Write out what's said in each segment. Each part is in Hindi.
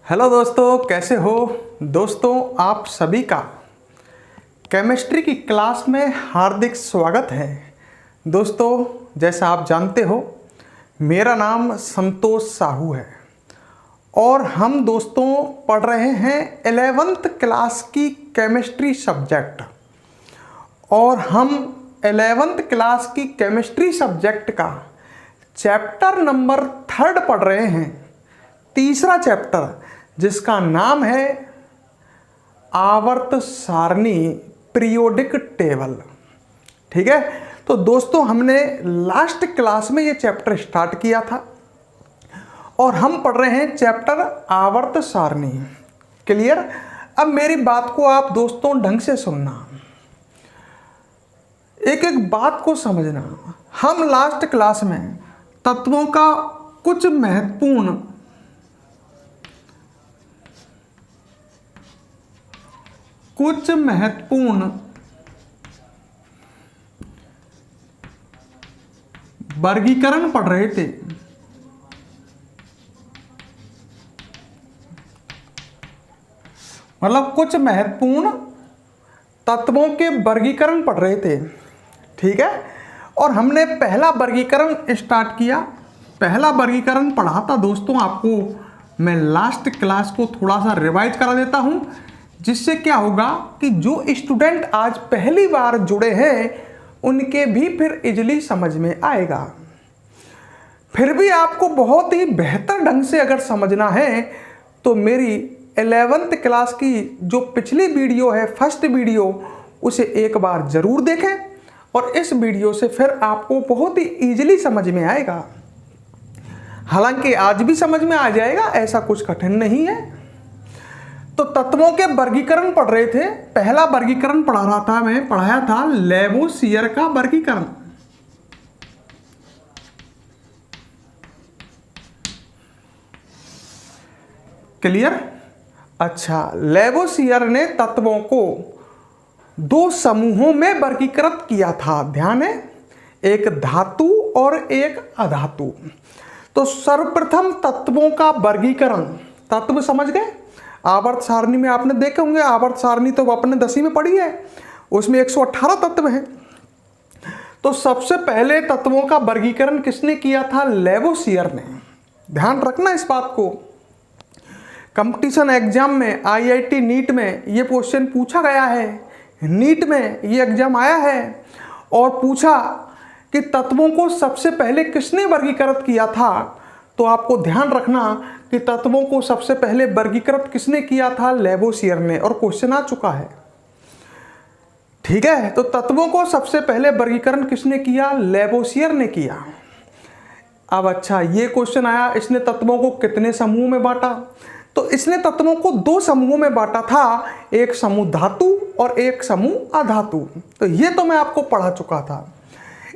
हेलो दोस्तों, कैसे हो दोस्तों। आप सभी का केमिस्ट्री की क्लास में हार्दिक स्वागत है। दोस्तों, जैसा आप जानते हो, मेरा नाम संतोष साहू है और हम दोस्तों पढ़ रहे हैं 11th क्लास की केमिस्ट्री सब्जेक्ट। और हम 11th क्लास की केमिस्ट्री सब्जेक्ट का चैप्टर नंबर 3 पढ़ रहे हैं, तीसरा चैप्टर, जिसका नाम है आवर्त सारणी, पीरियोडिक टेबल। ठीक है, तो दोस्तों हमने लास्ट क्लास में ये चैप्टर स्टार्ट किया था और हम पढ़ रहे हैं चैप्टर आवर्त सारणी। क्लियर। अब मेरी बात को आप दोस्तों ढंग से सुनना, एक एक बात को समझना। हम लास्ट क्लास में तत्वों का कुछ महत्वपूर्ण वर्गीकरण पढ़ रहे थे। मतलब कुछ महत्वपूर्ण तत्वों के वर्गीकरण पढ़ रहे थे। ठीक है, और हमने पहला वर्गीकरण स्टार्ट किया। पहला वर्गीकरण पढ़ा था दोस्तों, आपको मैं लास्ट क्लास को थोड़ा सा रिवाइज करा देता हूं, जिससे क्या होगा कि जो स्टूडेंट आज पहली बार जुड़े हैं उनके भी फिर इजीली समझ में आएगा। फिर भी आपको बहुत ही बेहतर ढंग से अगर समझना है तो मेरी 11th क्लास की जो पिछली वीडियो है, फर्स्ट वीडियो, उसे एक बार ज़रूर देखें और इस वीडियो से फिर आपको बहुत ही ईजिली समझ में आएगा। हालांकि आज भी समझ में आ जाएगा, ऐसा कुछ कठिन नहीं है। तो तत्वों के वर्गीकरण पढ़ रहे थे। पहला वर्गीकरण पढ़ाया था लेवोसियर का वर्गीकरण। क्लियर। अच्छा, लेवोसियर ने तत्वों को दो समूहों में वर्गीकृत किया था। ध्यान है, एक धातु और एक अधातु। तो सर्वप्रथम तत्वों का वर्गीकरण, तत्व समझ गए। आवर्त सारणी में आपने देखे होंगे, आवर्त सारणी तो आपने 10वीं में पढ़ी है, उसमें 118 तत्व हैं। तो सबसे पहले तत्वों का वर्गीकरण किसने किया था? लेवोसियर ने। ध्यान रखना इस बात को, कंपटीशन एग्जाम में, आईआईटी नीट में ये क्वेश्चन पूछा गया है। नीट में ये एग्जाम आया है और पूछा कि तत्वों को सबसे पहले किसने वर्गीकृत किया था। तो आपको ध्यान रखना कि तत्वों को सबसे पहले वर्गीकृत किसने किया था? लेवोसियर ने। और क्वेश्चन आ चुका है। ठीक है, तो तत्वों को सबसे पहले वर्गीकरण किसने किया? लेवोसियर ने किया। अब अच्छा, ये क्वेश्चन आया, इसने तत्वों को कितने समूह में बांटा? तो इसने तत्वों को दो समूहों में बांटा था, एक समूह धातु और एक समूह अधातु। तो ये तो मैं आपको पढ़ा चुका था।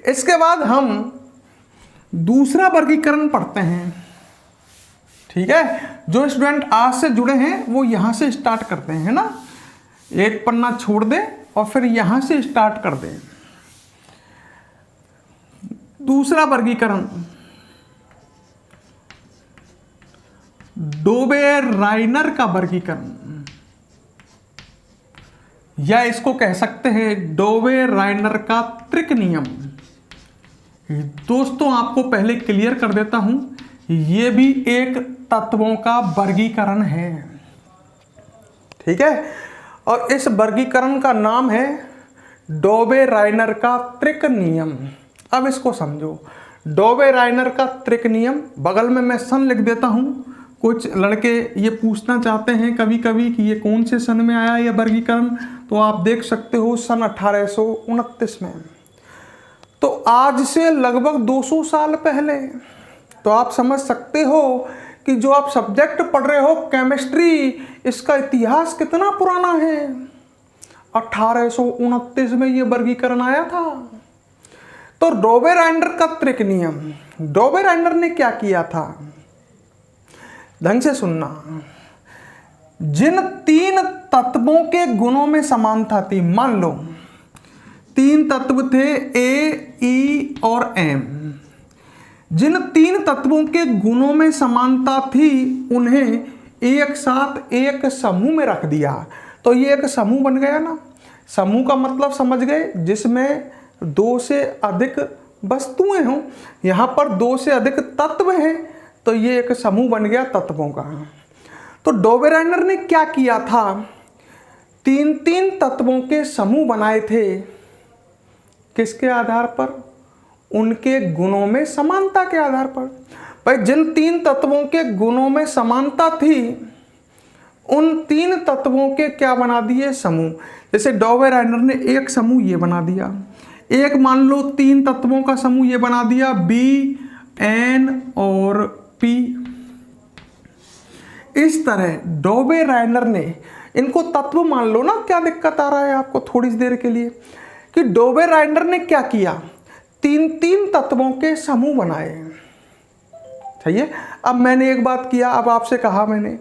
इसके बाद हम दूसरा वर्गीकरण पढ़ते हैं। ठीक है, जो स्टूडेंट आज से जुड़े हैं वो यहां से स्टार्ट करते हैं ना, एक पन्ना छोड़ दें और फिर यहां से स्टार्ट कर दें। दूसरा वर्गीकरण डोबे-राइनर का वर्गीकरण, या इसको कह सकते हैं डोबे-राइनर का त्रिक नियम। दोस्तों आपको पहले क्लियर कर देता हूं, यह भी एक तत्वों का वर्गीकरण है। ठीक है, और इस वर्गीकरण का नाम है डोबे-राइनर का त्रिक नियम। अब इसको समझो, डोबे-राइनर का त्रिक नियम, बगल में मैं सन लिख देता हूं। कुछ लड़के ये पूछना चाहते हैं कभी कभी कि ये कौन से सन में आया ये वर्गीकरण, तो आप देख सकते हो सन 1829 में। तो आज से लगभग 200 साल पहले। तो आप समझ सकते हो कि जो आप सब्जेक्ट पढ़ रहे हो केमिस्ट्री, इसका इतिहास कितना पुराना है। 1829 में ये वर्गीकरण आया था। तो डोबे-राइनर का त्रिक नियम, डोबे-राइनर ने क्या किया था? ढंग से सुनना। जिन तीन तत्वों के गुणों में समानता थी, मान लो तीन तत्व थे ए, ई और एम, जिन तीन तत्वों के गुणों में समानता थी उन्हें एक साथ एक समूह में रख दिया तो ये एक समूह बन गया ना। समूह का मतलब समझ गए, जिसमें दो से अधिक वस्तुएं हों। यहाँ पर दो से अधिक तत्व हैं तो ये एक समूह बन गया तत्वों का। तो डोबेराइनर ने क्या किया था, तीन तीन तत्वों के समूह बनाए थे। किसके आधार पर? उनके गुणों में समानता के आधार पर। भाई जिन तीन तत्वों के गुणों में समानता थी उन तीन तत्वों के क्या बना दिए? समूह। जैसे डोबेराइनर ने एक समूह ये बना दिया, एक मान लो तीन तत्वों का समूह ये बना दिया बी, एन और पी। इस तरह डोबेराइनर ने इनको तत्व मान लो ना। क्या दिक्कत आ रहा है आपको थोड़ी देर के लिए कि डोबेराइनर ने क्या किया, तीन तीन तत्वों के समूह बनाए। सही है। अब मैंने एक बात किया, अब आपसे कहा मैंने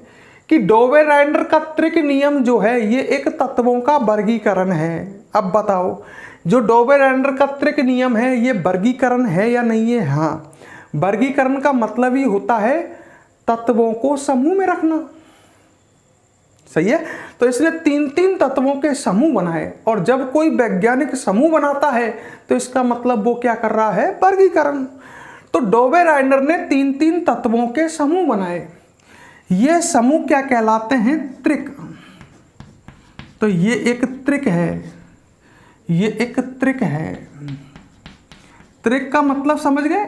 कि डोबेराइनर का त्रिक नियम जो है ये एक तत्वों का वर्गीकरण है। अब बताओ जो डोबेराइनर का त्रिक नियम है ये वर्गीकरण है या नहीं है? हाँ, वर्गीकरण का मतलब ही होता है तत्वों को समूह में रखना। सही है। तो इसने तीन तीन तत्वों के समूह बनाए और जब कोई वैज्ञानिक समूह बनाता है तो इसका मतलब वो क्या कर रहा है? वर्गीकरण। तो डोबेराइनर ने तीन तीन तत्वों के समूह बनाए। ये समूह क्या कहलाते हैं? त्रिक। तो ये एक त्रिक है, ये एक त्रिक है। त्रिक का मतलब समझ गए?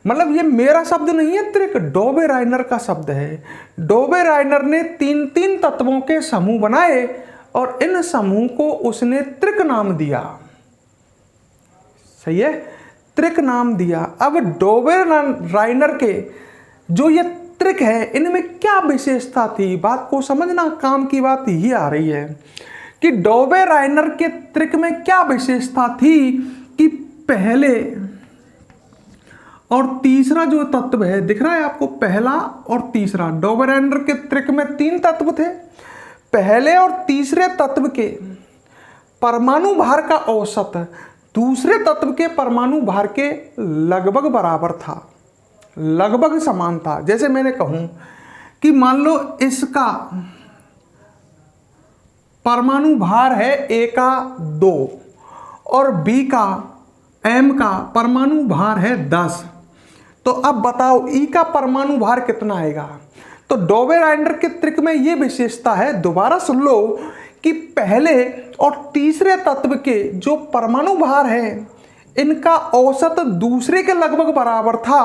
मतलब ये मेरा शब्द नहीं है, त्रिक डोबेराइनर का शब्द है। डोबेराइनर ने तीन तीन तत्वों के समूह बनाए और इन समूह को उसने त्रिक नाम दिया। सही है, त्रिक नाम दिया। अब डोबेराइनर के जो ये त्रिक है इनमें क्या विशेषता थी? बात को समझना, काम की बात ही आ रही है कि डोबेराइनर के त्रिक में क्या विशेषता थी कि पहले और तीसरा जो तत्व है, दिख रहा है आपको, पहला और तीसरा। डोबेराइनर के त्रिक में तीन तत्व थे। पहले और तीसरे तत्व के परमाणु भार का औसत दूसरे तत्व के परमाणु भार के लगभग बराबर था, लगभग समान था। जैसे मैंने कहूं कि मान लो इसका परमाणु भार है ए का 2 और बी का, एम का परमाणु भार है 10। तो अब बताओ ई का परमाणु भार कितना आएगा? तो डोबेराइनर के त्रिक में यह विशेषता है, दोबारा सुन लो, कि पहले और तीसरे तत्व के जो परमाणु भार है इनका औसत दूसरे के लगभग बराबर था।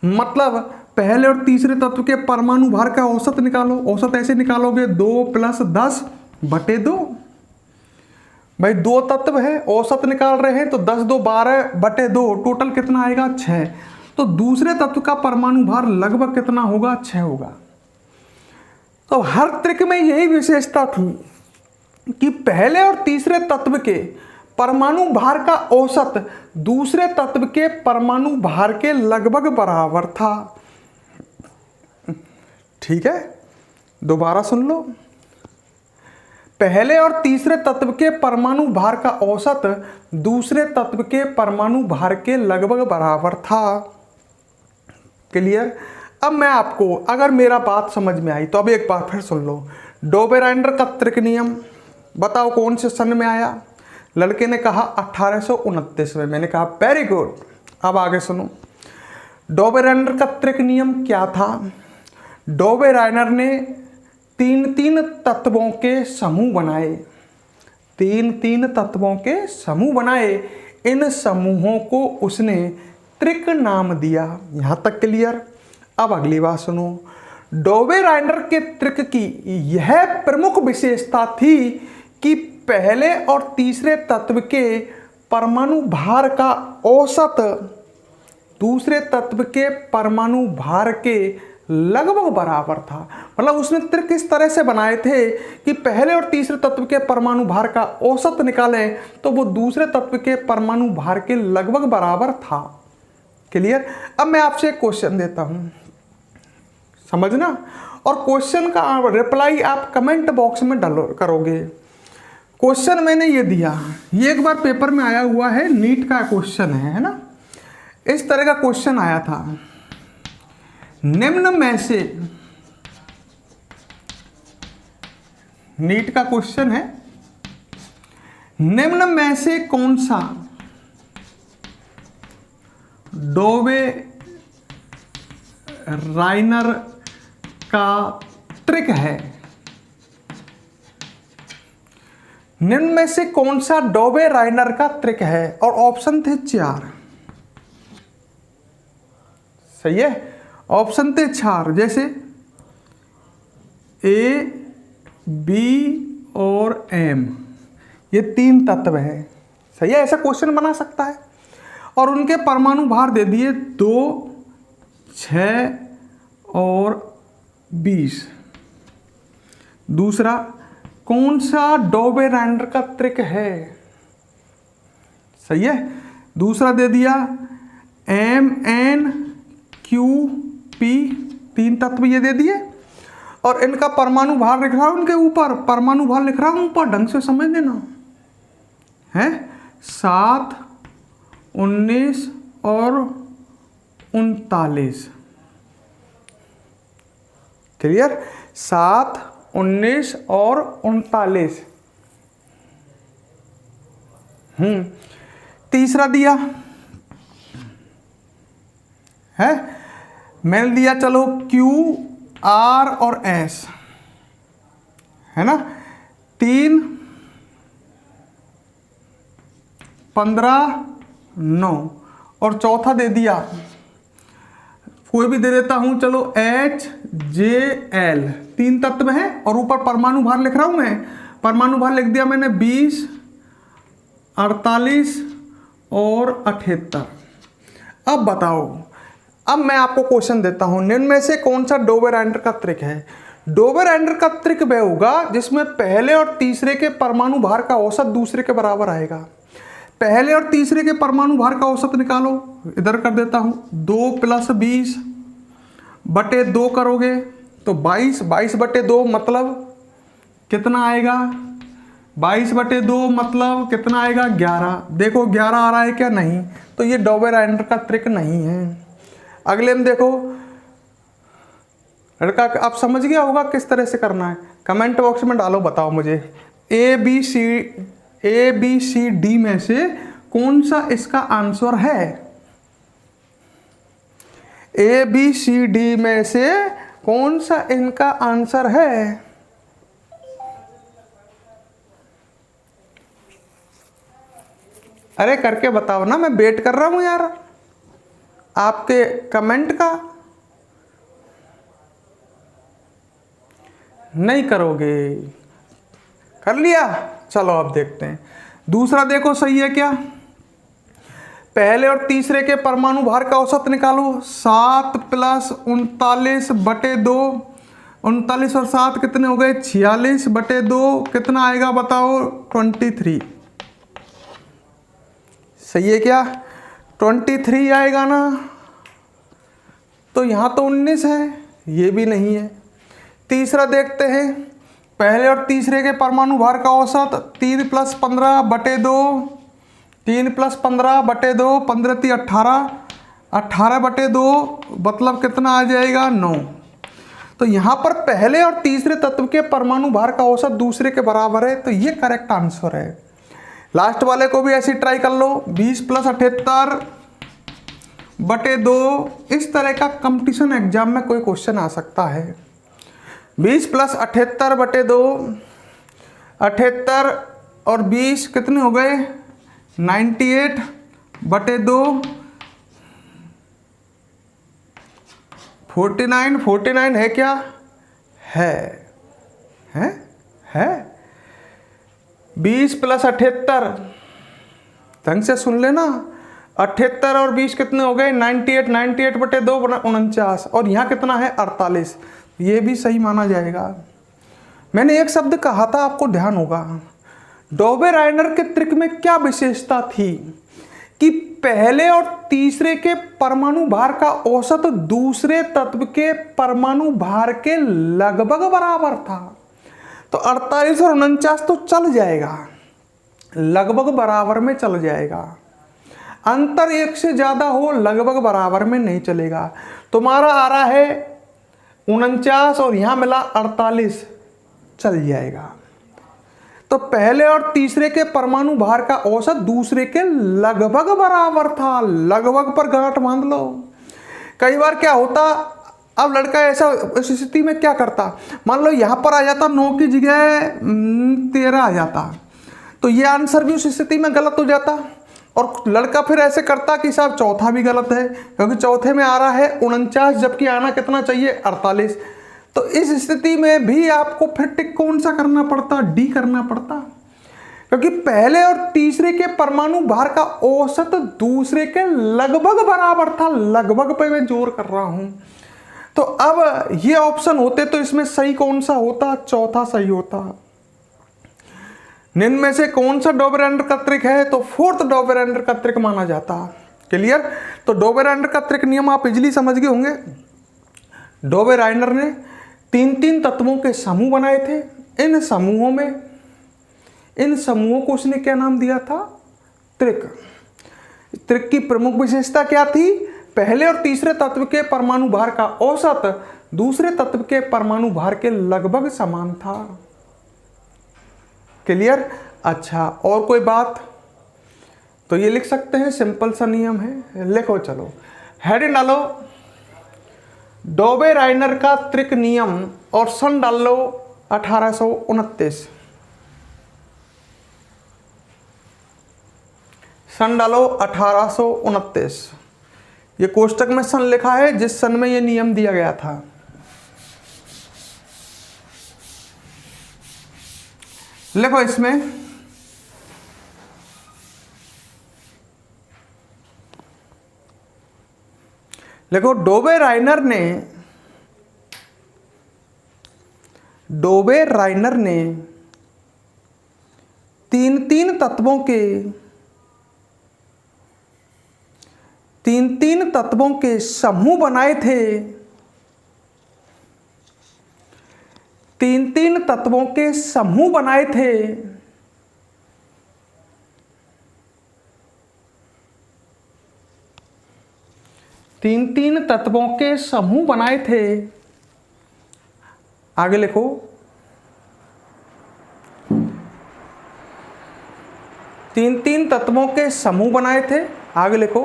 मतलब पहले और तीसरे तत्व के परमाणु भार का औसत निकालो। औसत ऐसे निकालोगे 2 + 10 / 2। भाई दो तत्व है, औसत निकाल रहे हैं तो 10 2 12 / 2, टोटल कितना आएगा? 6। तो दूसरे तत्व का परमाणु भार लगभग कितना होगा? 6 होगा। तो हर त्रिक में यही विशेषता थी कि पहले और तीसरे तत्व के परमाणु भार का औसत दूसरे तत्व के परमाणु भार के लगभग बराबर था। ठीक है, दोबारा सुन लो। पहले और तीसरे तत्व के परमाणु भार का औसत दूसरे तत्व के परमाणु भार के लगभग बराबर था। क्लियर? अब मैं आपको, अगर मेरा बात समझ में आई तो अब एक बार फिर सुन लो। डोबेराइनर का त्रिक नियम बताओ कौन से सन में आया? लड़के ने कहा 1829 में। मैंने कहा वेरी गुड। अब आगे सुनो, डोबेराइनर का त्रिक नियम क्या था? डोबेराइनर ने तीन तीन तत्वों के समूह बनाए, तीन तीन तत्वों के समूह बनाए। इन समूहों को उसने त्रिक नाम दिया। यहां तक क्लियर? अब अगली बात सुनो। डोबेराइनर के त्रिक की यह प्रमुख विशेषता थी कि पहले और तीसरे तत्व के परमाणु भार का औसत दूसरे तत्व के परमाणु भार के लगभग बराबर था। मतलब उसने त्रिक इस तरह से बनाए थे कि पहले और तीसरे तत्व के परमाणु भार का औसत निकालें तो वो दूसरे तत्व के परमाणु भार के लगभग बराबर था। क्लियर? अब मैं आपसे एक क्वेश्चन देता हूं, समझना, और क्वेश्चन का रिप्लाई आप कमेंट बॉक्स में डालो करोगे। क्वेश्चन मैंने ये दिया, ये एक बार पेपर में आया हुआ है, नीट का क्वेश्चन है ना। इस तरह का क्वेश्चन आया था, निम्न में से नीट का क्वेश्चन है, निम्न में से कौन सा डोवे राइनर का ट्रिक है? निम्न में से कौन सा डोवे राइनर का ट्रिक है? और ऑप्शन थे 4। सही है, ऑप्शन थे 4, जैसे ए, बी और एम, ये 3 तत्व है। सही है, ऐसा क्वेश्चन बना सकता है। और उनके परमाणु भार दे दिए 2, 6 और 20। दूसरा, कौन सा डोवे राइनर का ट्रिक है? सही है, दूसरा दे दिया MnQ P, 3 तत्व ये दे दिए। और इनका परमाणु भार लिख रहा हूं, उनके ऊपर परमाणु भार लिख रहा हूं ऊपर, ढंग से समझ लेना है। 7, 19 और 39। क्लियर? 7, 19 और 39। तीसरा दिया है, मैंने दिया चलो Q, R और S, है ना। 3, 15, 9। और चौथा दे दिया, कोई भी दे देता हूं, चलो HJL, 3 तत्व हैं और ऊपर परमाणु भार लिख रहा हूं मैं। परमाणु भार लिख दिया मैंने 20, 48 और 78। अब बताओ, अब मैं आपको क्वेश्चन देता हूं, निम्न में से कौन सा डोवे राइनर का ट्रिक है? डोवे राइनर का ट्रिक वह होगा जिसमें पहले और तीसरे के परमाणु भार का औसत दूसरे के बराबर आएगा। पहले और तीसरे के परमाणु भार का औसत निकालो, इधर कर देता हूं। 2 + 20 बटे 2 करोगे तो 22, 22 बटे 2 मतलब कितना आएगा? 22 बटे 2 मतलब कितना आएगा? 11। देखो 11 आ रहा है क्या? नहीं। तो ये डोवे राइनर का ट्रिक नहीं है। अगले में देखो, लड़का आप समझ गया होगा किस तरह से करना है। कमेंट बॉक्स में डालो, बताओ मुझे ए बी सी डी में से कौन सा इसका आंसर है? ए बी सी डी में से कौन सा इनका आंसर है? अरे करके बताओ ना, मैं वेट कर रहा हूं यार आपके कमेंट का। नहीं करोगे? कर लिया? चलो अब देखते हैं। दूसरा देखो सही है क्या? पहले और तीसरे के परमाणु भार का औसत निकालो। 7 + 39 बटे 2, 39 और 7 कितने हो गए? 46 बटे 2 कितना आएगा बताओ? 23। सही है क्या? 23 आएगा ना। तो यहाँ तो 19 है, ये भी नहीं है। तीसरा देखते हैं, पहले और तीसरे के परमाणु भार का औसत 3 + 15 बटे 2, 3 + 15 बटे 2, 15 × 18, 18 बटे 2 मतलब कितना आ जाएगा? 9। तो यहाँ पर पहले और तीसरे तत्व के परमाणु भार का औसत दूसरे के बराबर है, तो ये करेक्ट आंसर है। लास्ट वाले को भी ऐसे ट्राई कर लो। 20 + 78 बटे 2, इस तरह का कंपटीशन एग्जाम में कोई क्वेश्चन आ सकता है। 20 + 78 बटे 2, 78 और 20 कितने हो गए? 98 बटे 2, 49। 49 है क्या? है 20 + 78, ढंग से सुन लेना। 78 और 20 कितने हो गए? 98। 98 बटे 2 49। और यहाँ कितना है? 48। ये भी सही माना जाएगा। मैंने एक शब्द कहा था, आपको ध्यान होगा। डोवे राइनर के ट्रिक में क्या विशेषता थी कि पहले और तीसरे के परमाणु भार का औसत दूसरे तत्व के परमाणु भार के लगभग बराबर था। तो 48 और 49 तो चल जाएगा, लगभग बराबर में चल जाएगा। अंतर 1 से ज्यादा हो, लगभग बराबर में नहीं चलेगा। तुम्हारा आ रहा है 49 और यहां मिला 48, चल जाएगा। तो पहले और तीसरे के परमाणु भार का औसत दूसरे के लगभग बराबर था। लगभग पर गांठ बांध लो। कई बार क्या होता, अब लड़का ऐसा इस स्थिति में क्या करता, मान लो यहाँ पर आ जाता 9 की जगह 13 आ जाता, तो ये आंसर भी उस स्थिति में गलत हो जाता। और लड़का फिर ऐसे करता कि साहब चौथा भी गलत है, क्योंकि चौथे में आ रहा है 49, जबकि आना कितना चाहिए 48। तो इस स्थिति में भी आपको फिर टिक कौन सा करना पड़ता, डी करना पड़ता, क्योंकि पहले और तीसरे के परमाणु भार का औसत दूसरे के लगभग बराबर था। लगभग पे मैं जोर कर रहा हूं। तो अब ये ऑप्शन होते तो इसमें सही कौन सा होता, चौथा सही होता। निम्न में से कौन सा डॉबरेंडर का त्रिक है, तो फोर्थ डॉबरेंडर का त्रिक माना जाता। क्लियर। तो डॉबरेंडर का त्रिक नियम आप इजीली समझ गए होंगे। डॉबरेंडर ने 3 तत्वों के समूह बनाए थे। इन समूहों को उसने क्या नाम दिया था, त्रिक। त्रिक की प्रमुख विशेषता क्या थी, पहले और तीसरे तत्व के परमाणु भार का औसत दूसरे तत्व के परमाणु भार के लगभग समान था। क्लियर। अच्छा, और कोई बात, तो ये लिख सकते हैं, सिंपल सा नियम है, लिखो। चलो हेडिंग डालो डॉबरेंडर का त्रिक नियम और सन डाल लो 1829। सन डालो 1829। ये कोष्टक में सन लिखा है जिस सन में ये नियम दिया गया था। लिखो इसमें, देखो डॉबरेंडर ने 3 तत्वों के समूह बनाए थे। 3 तत्वों के समूह बनाए थे। तीन तत्वों के समूह बनाए थे। आगे लिखो, तीन तत्वों के समूह बनाए थे। आगे लिखो,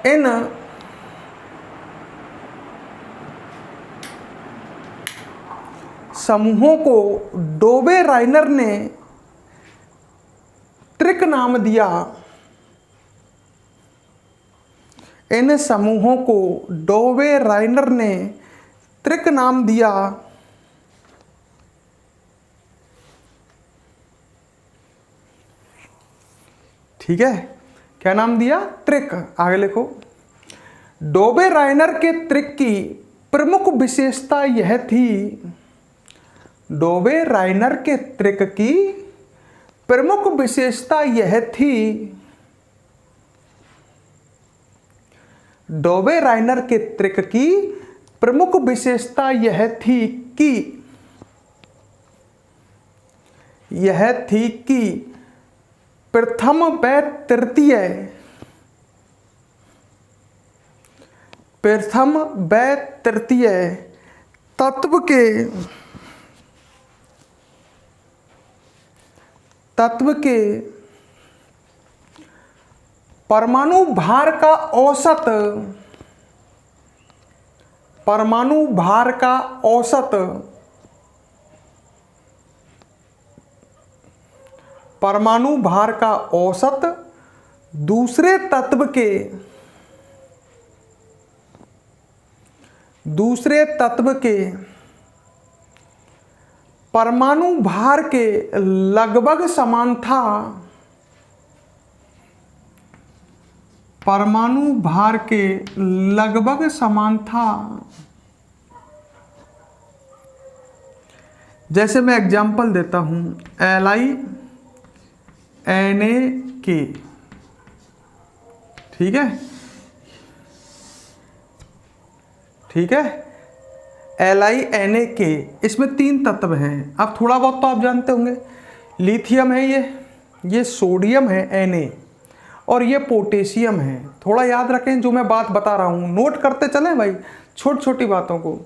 इन समूहों को डॉबरेंडर ने त्रिक नाम दिया। इन समूहों को डॉबरेंडर ने त्रिक नाम दिया। ठीक है, क्या नाम दिया, त्रिक। आगे लिखो, डॉबरेंडर के त्रिक की प्रमुख विशेषता यह थी। डॉबरेंडर के त्रिक की प्रमुख विशेषता यह थी। डॉबरेंडर के त्रिक की प्रमुख विशेषता यह थी कि प्रथम व तृतीय तत्व के परमाणु भार का औसत दूसरे तत्व के परमाणु भार के लगभग समान था। परमाणु भार के लगभग समान था। जैसे मैं एग्जांपल देता हूं, LiNaK, ठीक है, LiNaK, इसमें 3 तत्व हैं। अब थोड़ा बहुत तो आप जानते होंगे, लिथियम है, ये सोडियम है Na, और ये पोटेशियम है। थोड़ा याद रखें जो मैं बात बता रहा हूँ, नोट करते चलें भाई छोटी छोटी बातों को।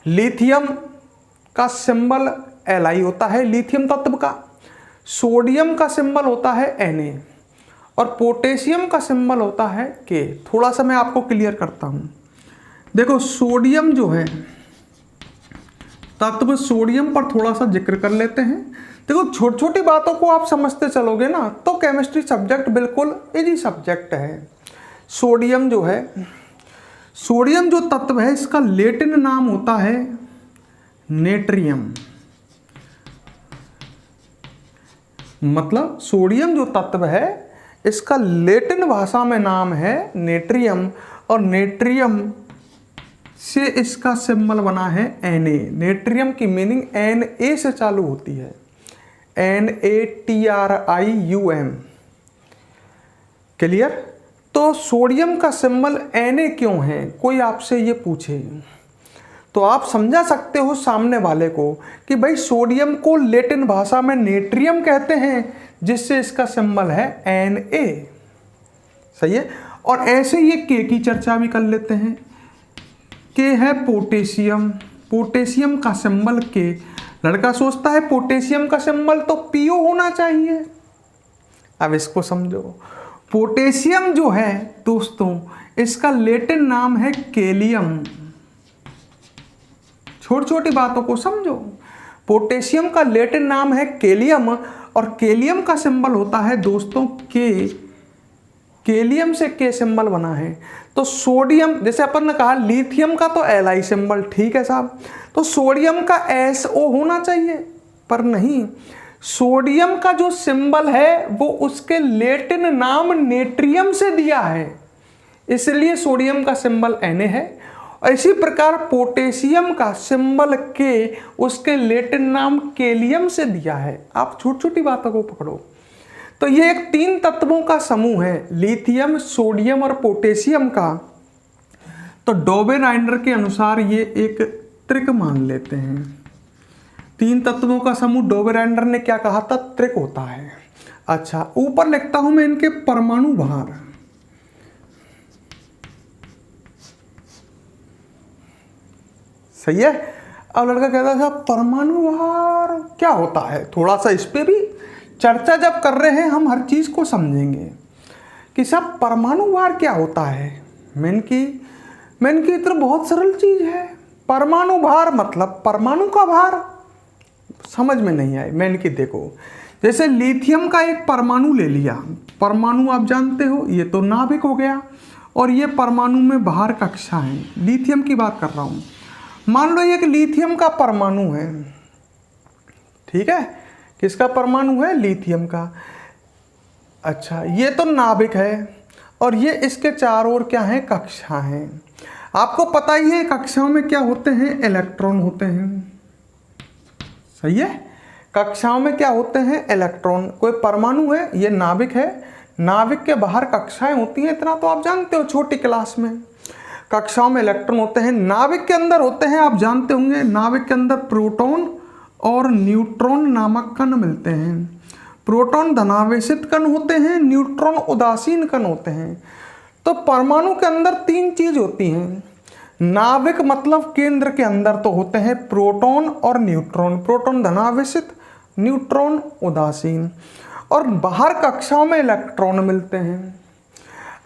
लिथियम का सिंबल Li होता है लिथियम तत्व का, सोडियम का सिंबल होता है Na और पोटेशियम का सिंबल होता है K। थोड़ा सा मैं आपको क्लियर करता हूँ। देखो सोडियम जो है तत्व सोडियम पर थोड़ा सा जिक्र कर लेते हैं। देखो छोटी छोटी बातों को आप समझते चलोगे ना तो केमिस्ट्री सब्जेक्ट बिल्कुल इजी सब्जेक्ट है। सोडियम जो है, सोडियम जो तत्व है इसका लैटिन नाम होता है नेट्रियम। मतलब सोडियम जो तत्व है इसका लैटिन भाषा में नाम है नेट्रियम और नेट्रियम से इसका सिंबल बना है Na। नेट्रियम की मीनिंग Na से चालू होती है, NaTrium। क्लियर? तो सोडियम का सिंबल Na क्यों है, कोई आपसे ये पूछे तो आप समझा सकते हो सामने वाले को कि भाई सोडियम को लैटिन भाषा में नेट्रियम कहते हैं जिससे इसका सिंबल है Na। सही है। और ऐसे ये के की चर्चा भी कर लेते हैं। के है पोटेशियम, पोटेशियम का सिंबल के। लड़का सोचता है पोटेशियम का सिंबल तो PO होना चाहिए। अब इसको समझो, पोटेशियम जो है दोस्तों इसका लैटिन नाम है केलियम। छोटी छोटी बातों को समझो। पोटेशियम का लैटिन नाम है केलियम और केलियम का सिंबल होता है दोस्तों के। केलियम से के सिंबल बना है। तो सोडियम, जैसे अपन ने कहा लिथियम का तो Li सिंबल, ठीक है साहब, तो सोडियम का SO होना चाहिए, पर नहीं, सोडियम का जो सिंबल है वो उसके लैटिन नाम नेट्रियम से दिया है, इसलिए सोडियम का सिंबल Na है। इसी प्रकार पोटेशियम का सिंबल के उसके लैटिन नाम केलियम से दिया है। आप छोटी छोटी बातों को पकड़ो। तो ये एक 3 तत्वों का समूह है, लिथियम, सोडियम और पोटेशियम का। तो डोबे-राइंडर के अनुसार ये एक त्रिक मान लेते हैं। 3 तत्वों का समूह डोबे-राइंडर ने क्या कहा था, त्रिक होता है। अच्छा, ऊपर लिखता हूं मैं इनके परमाणु भार। सही है। अब लड़का कहता है साहब परमाणु भार क्या होता है, थोड़ा सा इस पे भी चर्चा जब कर रहे हैं हम हर चीज को समझेंगे कि साहब परमाणु भार क्या होता है। मैंने की तरह बहुत सरल चीज है। परमाणु भार मतलब परमाणु का भार, समझ में नहीं आए। मैंने की देखो, जैसे लिथियम का एक परमाणु ले लिया, परमाणु आप जानते हो ये तो नाभिक हो गया और ये परमाणु में भार कक्षा है। लिथियम की बात कर रहा हूं। मान लो ये कि लिथियम का परमाणु है, ठीक है, किसका परमाणु है, लिथियम का। अच्छा, ये तो नाभिक है और ये इसके चारों ओर क्या है, कक्षा है। आपको पता ही है कक्षाओं में क्या होते हैं, इलेक्ट्रॉन होते हैं। सही है, कक्षाओं में क्या होते हैं, इलेक्ट्रॉन। कोई परमाणु है, ये नाभिक है, नाभिक के बाहर कक्षाएं होती हैं, इतना तो आप जानते हो छोटी क्लास में। कक्षाओं में इलेक्ट्रॉन होते हैं, नाभिक के अंदर होते हैं, आप जानते होंगे नाभिक के अंदर प्रोटॉन और न्यूट्रॉन नामक कण मिलते हैं। प्रोटॉन धनावेशित कण होते हैं, न्यूट्रॉन उदासीन कण होते हैं। तो परमाणु के अंदर 3 चीज होती हैं। नाभिक मतलब केंद्र के अंदर तो होते हैं प्रोटॉन और न्यूट्रॉन, प्रोटॉन धनावेशित, न्यूट्रॉन उदासीन, और बाहर कक्षाओं में इलेक्ट्रॉन मिलते हैं।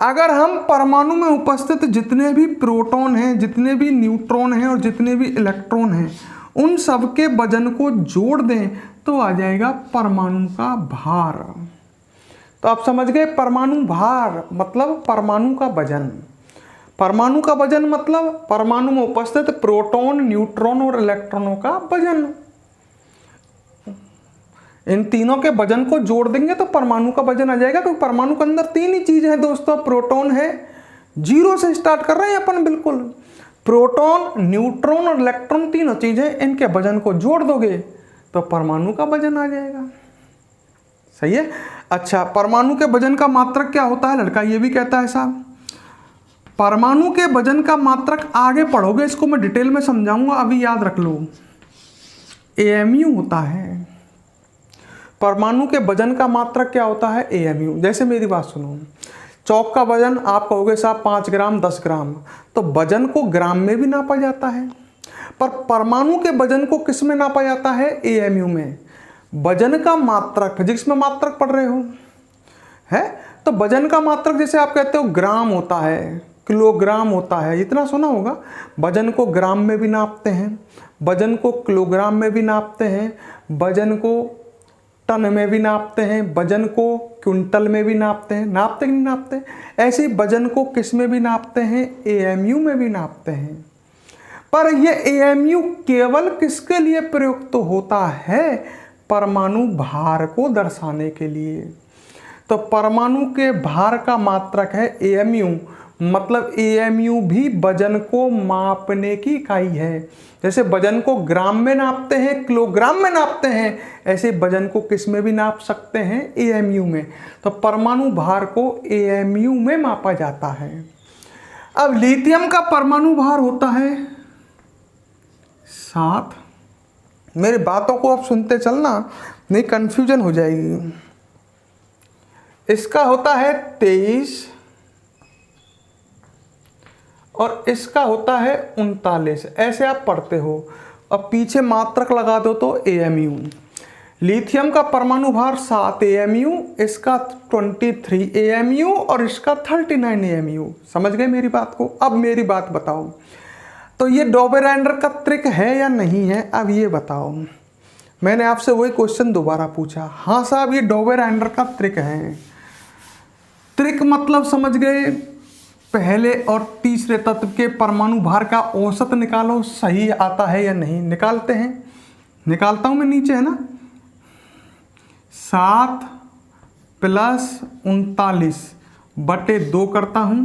अगर हम परमाणु में उपस्थित जितने भी प्रोटॉन हैं, जितने भी न्यूट्रॉन हैं और जितने भी इलेक्ट्रॉन हैं, उन सब के वजन को जोड़ दें तो आ जाएगा परमाणु का भार। तो आप समझ गए, परमाणु भार मतलब परमाणु का वजन। परमाणु का वजन मतलब परमाणु में उपस्थित प्रोटॉन, न्यूट्रॉन और इलेक्ट्रॉनों का वजन। इन तीनों के वजन को जोड़ देंगे तो परमाणु का वजन आ जाएगा, क्योंकि परमाणु के अंदर 3 ही चीज है दोस्तों, प्रोटॉन है, 0 से स्टार्ट कर रहे हैं अपन बिल्कुल। प्रोटॉन, न्यूट्रॉन और इलेक्ट्रॉन तीनों चीजें, इनके वजन को जोड़ दोगे तो परमाणु का वजन आ जाएगा। सही है। अच्छा, परमाणु के वजन का मात्रक क्या होता है, लड़का ये भी कहता है साहब। परमाणु के वजन का मात्रक आगे पढ़ोगे, इसको मैं डिटेल में समझाऊंगा, अभी याद रख लो, AMU होता है। परमाणु के वजन का मात्रक क्या होता है, AMU। जैसे मेरी बात सुनो, चौक का वजन आप कहोगे साहब 5 ग्राम 10 ग्राम, तो वजन को ग्राम में भी नापा जाता है। पर परमाणु के वजन को किस में नापा जाता है? एएमयू में। वजन का मात्रक, फिजिक्स में मात्रक पढ़ रहे हो है, तो वजन का मात्रक जैसे आप कहते हो ग्राम होता है, किलोग्राम होता है, इतना सुना होगा। वजन को ग्राम में भी नापते हैं, वजन को किलोग्राम में भी नापते हैं, वजन को टन में भी नापते हैं, वजन को क्विंटल में भी नापते हैं। नापते कि नहीं नापते? ऐसे ही वजन को किस में भी नापते हैं? एएमयू में भी नापते हैं। पर यह एएमयू केवल किसके लिए प्रयुक्त होता है? परमाणु भार को दर्शाने के लिए। तो परमाणु के भार का मात्रक है एएमयू, मतलब एएमयू भी वजन को मापने की इकाई है। जैसे वजन को ग्राम में नापते हैं, किलोग्राम में नापते हैं, ऐसे वजन को किस में भी नाप सकते हैं? एएमयू में। तो परमाणु भार को एएमयू में मापा जाता है। अब लिथियम का परमाणु भार होता है 7। मेरी बातों को आप सुनते चलना, नहीं कंफ्यूजन हो जाएगी। इसका होता है 23 और इसका होता है 39। ऐसे आप पढ़ते हो। अब पीछे मात्रक लगा दो तो एएमयू। लिथियम का परमाणु भार 7 एएमयू, इसका 23 एएमयू और इसका 39 एएमयू। समझ गए मेरी बात को? अब मेरी बात बताओ, तो ये डोबेरेंडर का ट्रिक है या नहीं है? अब ये बताओ। मैंने आपसे वही क्वेश्चन दोबारा पूछा। हाँ साहब, ये डोबेरेंडर का ट्रिक है। ट्रिक मतलब समझ गए? पहले और तीसरे तत्व के परमाणु भार का औसत निकालो, सही आता है या नहीं। निकालते हैं, निकालता हूं मैं, नीचे है ना 7 + 39/2 करता हूं।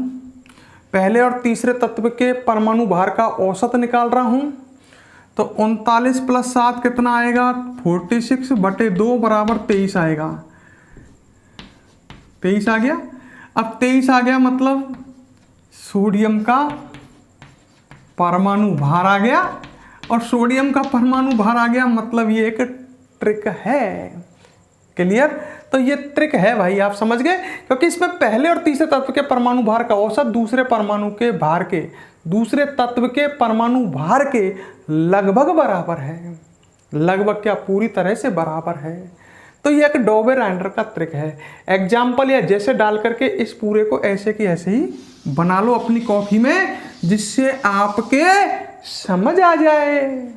पहले और तीसरे तत्व के परमाणु भार का औसत निकाल रहा हूं, तो 39 + 7 कितना आएगा? 46/2 बराबर 23 आएगा। 23 आ गया। अब 23 आ गया मतलब सोडियम का परमाणु भार आ गया, और सोडियम का परमाणु भार आ गया मतलब ये एक ट्रिक है। क्लियर? तो ये ट्रिक है भाई, आप समझ गए? क्योंकि इसमें पहले और तीसरे तत्व के परमाणु भार का औसत दूसरे परमाणु के भार के, दूसरे तत्व के परमाणु भार के लगभग बराबर है। लगभग क्या, पूरी तरह से बराबर है। तो ये एक डोबेरेंडर का ट्रिक है। एग्जाम्पल या जैसे डाल करके इस पूरे को ऐसे की ऐसे ही बना लो अपनी कॉपी में, जिससे आपके समझ आ जाए।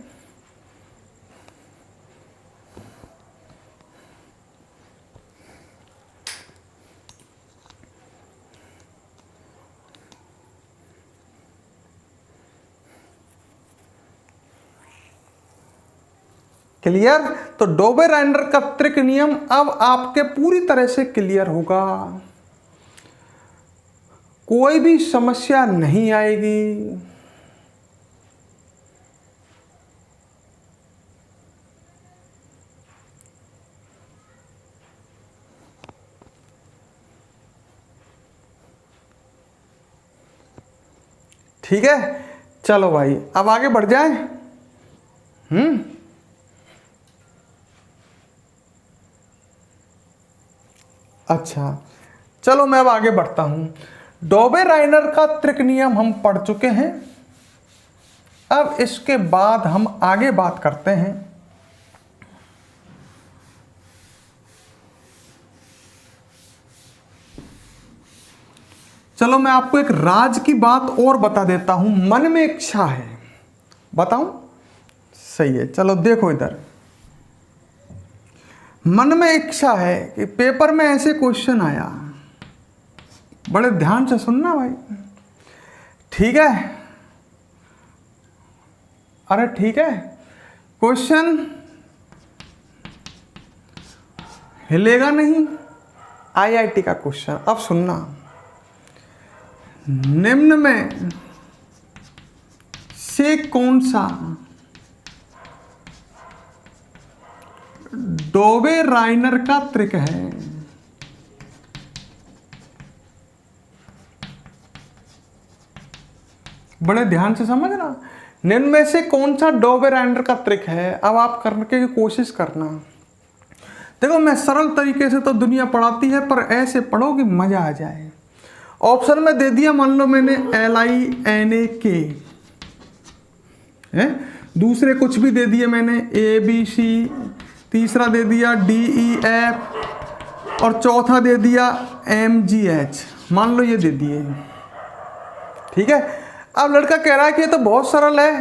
क्लियर? तो डोबेरेंडर का त्रिक नियम अब आपके पूरी तरह से क्लियर होगा, कोई भी समस्या नहीं आएगी। ठीक है, चलो भाई अब आगे बढ़ जाए। अच्छा चलो मैं अब आगे बढ़ता हूं। डोबेरेंडर का त्रिक नियम हम पढ़ चुके हैं। अब इसके बाद हम आगे बात करते हैं चलो मैं आपको एक राज की बात और बता देता हूं। मन में इच्छा है, बताऊं? सही है, चलो देखो इधर। मन में इच्छा है कि पेपर में ऐसे क्वेश्चन आया, बड़े ध्यान से सुनना भाई, ठीक है? अरे ठीक है, क्वेश्चन हिलेगा नहीं, आईआईटी का क्वेश्चन। अब सुनना, निम्न में से कौन सा डोबेरेंडर का त्रिक है? बड़े ध्यान से समझना, निम्न में से कौन सा डोबेरेंडर का त्रिक है? अब आप करने की कोशिश करना। देखो मैं सरल तरीके से तो दुनिया पढ़ाती है, पर ऐसे पढ़ो कि मजा आ जाए। ऑप्शन में दे दिया, मान लो मैंने LINAK, है। दूसरे कुछ भी दे दिए मैंने, ए बी सी, तीसरा दे दिया डी ई एफ, और चौथा दे दिया एम जी एच, मान लो ये दे दिए। ठीक है। अब लड़का कह रहा है कि ये तो बहुत सरल है।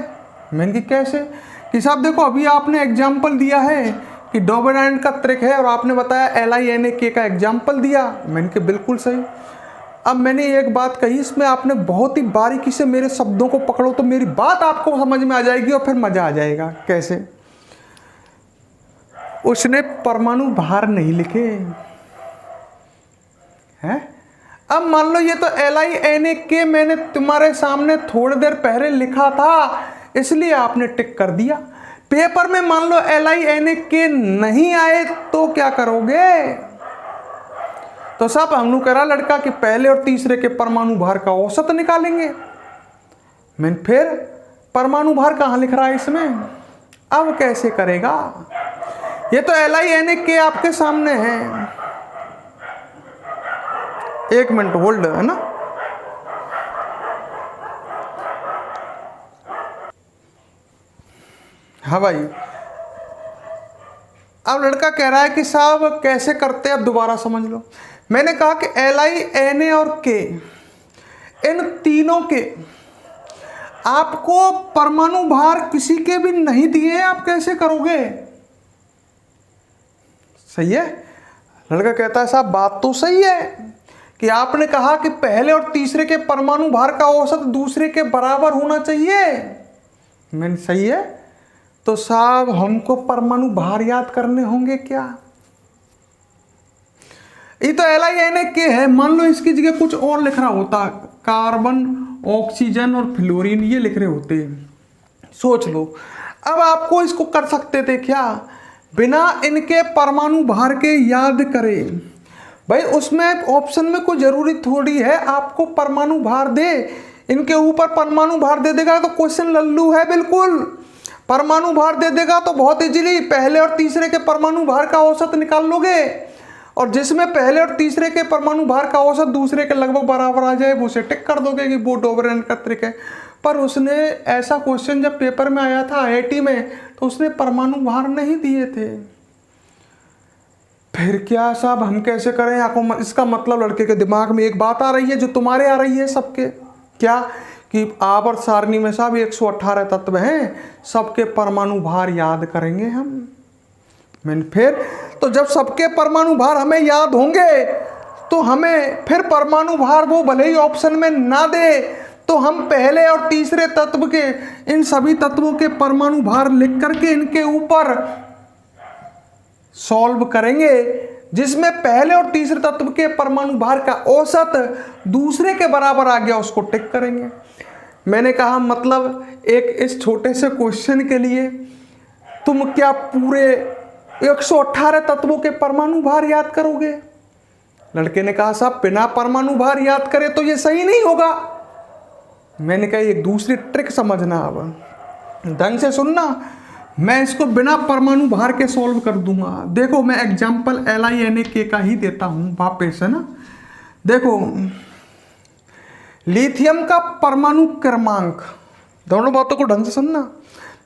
मैंने कि कैसे? कि साहब देखो, अभी आपने एग्जाम्पल दिया है कि डोबेरांड का ट्रिक है, और आपने बताया LINAK का एग्जाम्पल दिया। मैंने कि बिल्कुल सही। अब मैंने एक बात कही, इसमें आपने बहुत ही बारीकी से मेरे शब्दों को पकड़ो तो मेरी बात आपको समझ में आ जाएगी और फिर मजा आ जाएगा। कैसे? उसने परमाणु भार नहीं लिखे हैं। अब मान लो ये तो LINAK मैंने तुम्हारे सामने थोड़ी देर पहले लिखा था, इसलिए आपने टिक कर दिया। पेपर में मान लो LINAK नहीं आए तो क्या करोगे? तो साहब हमने कह रहा लड़का कि पहले और तीसरे के परमाणु भार का औसत निकालेंगे। मैंने फिर परमाणु भार कहाँ लिख रहा है इसमें? अब कैसे करेगा? ये तो LINAK आपके सामने है। एक मिनट होल्ड, है ना। हाँ भाई, अब लड़का कह रहा है कि साहब कैसे करते हैं, अब दोबारा समझ लो। मैंने कहा कि LI, NA और K, इन तीनों के आपको परमाणु भार किसी के भी नहीं दिए, आप कैसे करोगे? सही है। लड़का कहता है साहब बात तो सही है कि आपने कहा कि पहले और तीसरे के परमाणु भार का औसत दूसरे के बराबर होना चाहिए। मैंने सही है। तो साहब हमको परमाणु भार याद करने होंगे क्या? ये तो LINAK है, मान लो इसकी जगह कुछ और लिख रहा होता, कार्बन, ऑक्सीजन और फ्लोरीन, ये लिख रहे होते। सोच लो, अब आपको इसको कर सकते थे क्या बिना इनके परमाणु भार के याद करे? भाई उसमें ऑप्शन में कोई जरूरी थोड़ी है आपको परमाणु भार दे, इनके ऊपर परमाणु भार दे देगा तो क्वेश्चन लल्लू है बिल्कुल। परमाणु भार दे देगा तो बहुत इजीली पहले और तीसरे के परमाणु भार का औसत निकाल लोगे, और जिसमें पहले और तीसरे के परमाणु भार का औसत दूसरे के लगभग बराबर आ जाए वो उसे टिक कर दोगे कि वो डोबेरांड का ट्रिक है। पर उसने ऐसा क्वेश्चन जब पेपर में आया था IIT में तो उसने परमाणु भार नहीं दिए थे। फिर क्या साहब हम कैसे करें? आपको इसका मतलब लड़के के दिमाग में एक बात आ रही है जो तुम्हारे आ रही है सबके, क्या कि आवर्त सारणी में साहब 118 तत्व हैं, सबके परमाणु भार याद करेंगे हम। मैंने फिर तो जब सबके परमाणु भार हमें याद होंगे तो हमें फिर परमाणु भार वो भले ही ऑप्शन में ना दे तो हम पहले और तीसरे तत्व के इन सभी तत्वों के परमाणु भार लिख करके इनके ऊपर सॉल्व करेंगे, जिसमें पहले और तीसरे तत्व के परमाणु भार का औसत दूसरे के बराबर आ गया उसको टिक करेंगे। मैंने कहा मतलब एक इस छोटे से क्वेश्चन के लिए तुम क्या पूरे 118 तत्वों के परमाणु भार याद करोगे? लड़के ने कहा साहब बिना परमाणु भार याद करे तो ये सही नहीं होगा। मैंने कहा एक दूसरी ट्रिक समझना, अब ढंग से सुनना, मैं इसको बिना परमाणु भार के सॉल्व कर दूंगा। देखो मैं एग्जाम्पल LINAK का ही देता हूं वापस, है ना। देखो लिथियम का परमाणु क्रमांक, दोनों बातों को ढंग से सुनना,